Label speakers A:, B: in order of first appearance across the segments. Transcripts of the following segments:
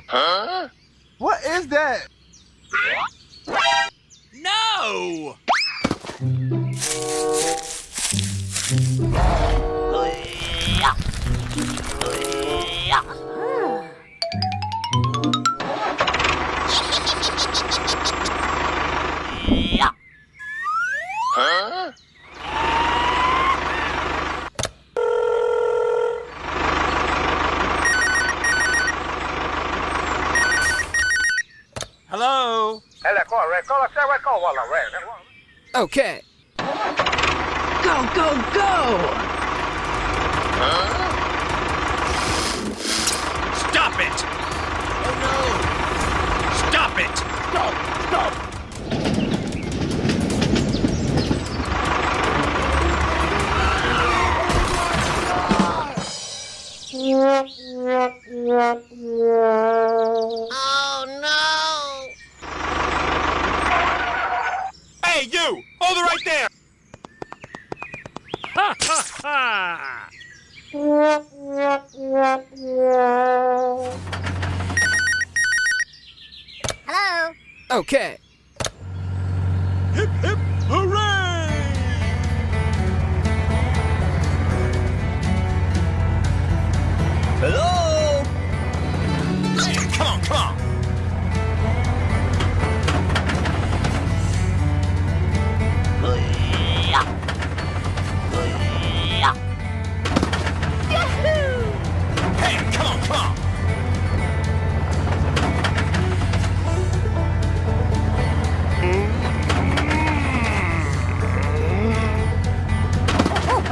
A: Huh?
B: What is that?
A: No! Huh? Hello?
C: Okay.
D: Go, go, go!
A: Huh? Stop it! Oh no! Stop it! Stop!
E: Oh no!
A: Hey, you! Hold it right there! Ha ha ha!
E: Hello?
C: Okay.
A: Hip hip hooray!
B: Hello?
A: Come on, come on! Hey, come on, come on!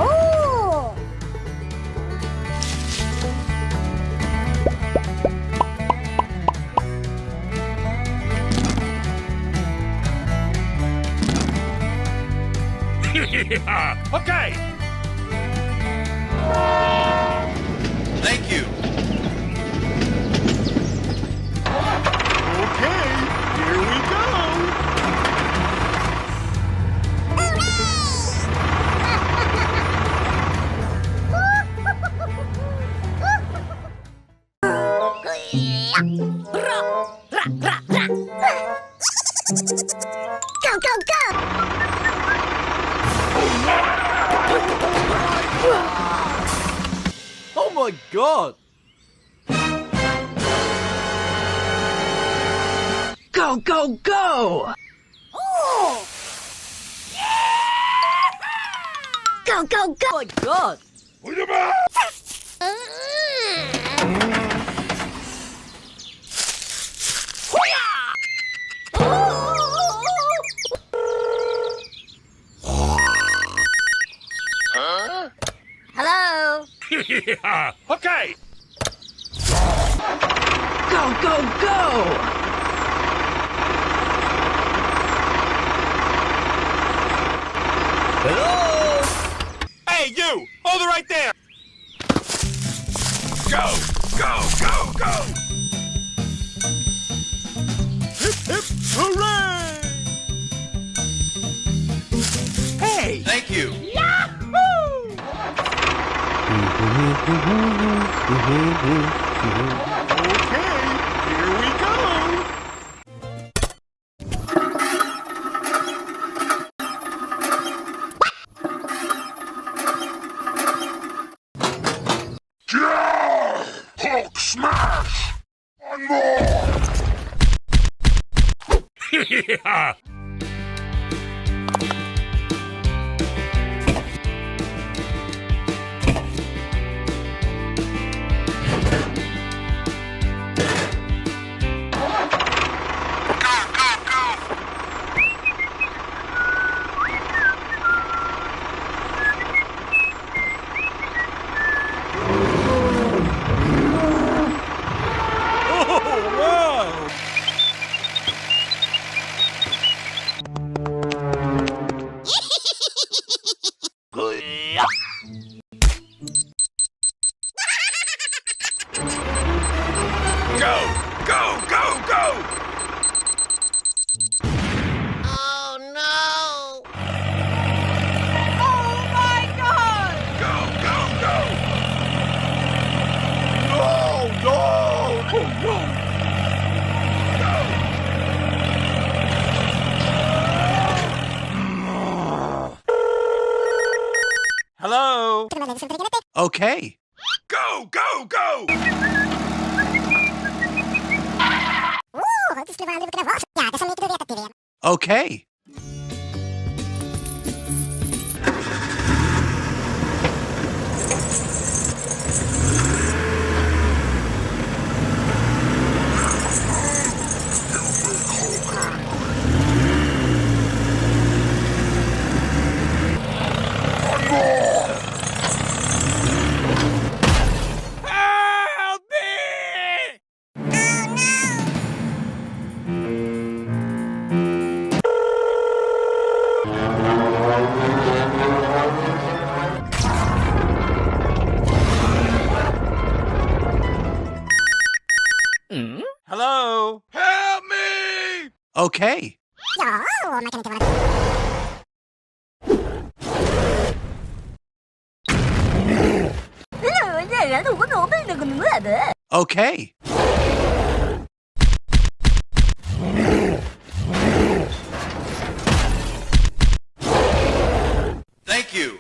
E: Oh!
A: Okay! Thank you. Okay, here we go.
E: Go, go, go!
B: Oh my god!
D: Go, go, go!
E: Oh! Go, go, go!
C: Oh my god!
A: Huh?
E: Hello?
A: Okay!
D: Go, go, go!
B: Hello?
A: Hey, you! Hold it right there! Go! Go, go, go! Hip, hip, hooray! Hey! Thank you! Okay, here we go! Hulk smash! One more! Yeah! Hello? Okay. Go, go, go! Okay. Help me! Hello? Help me! Okay. Okay. Thank you.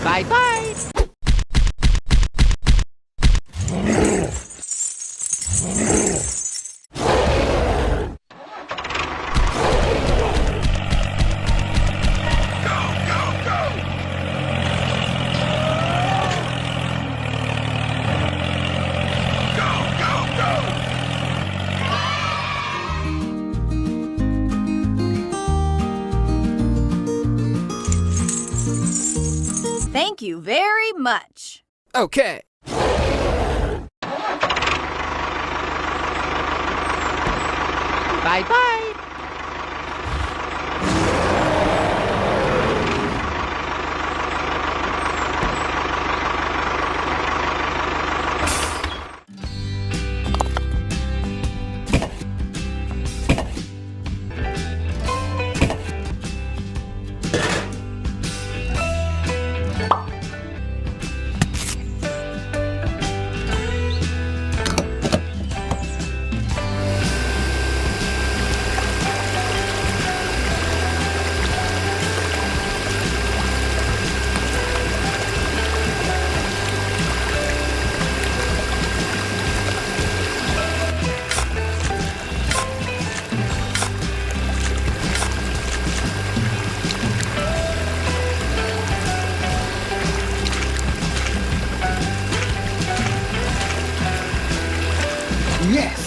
C: Bye-bye.
F: Thank you very much.
C: Okay. Bye-bye.
B: Yes.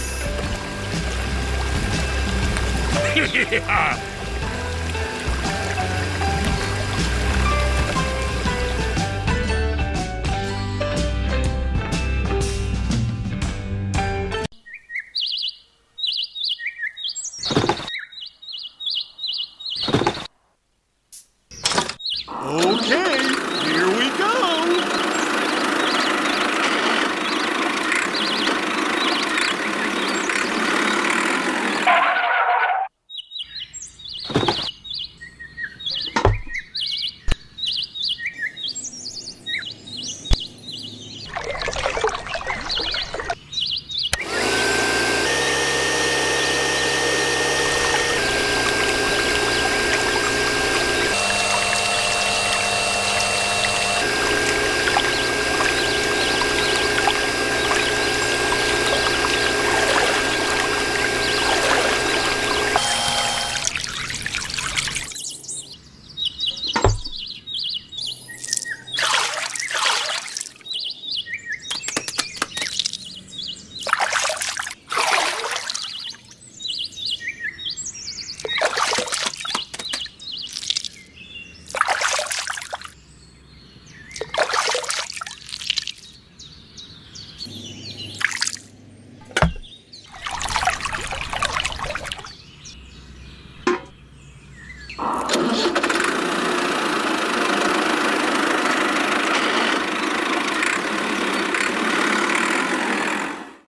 A: Okay.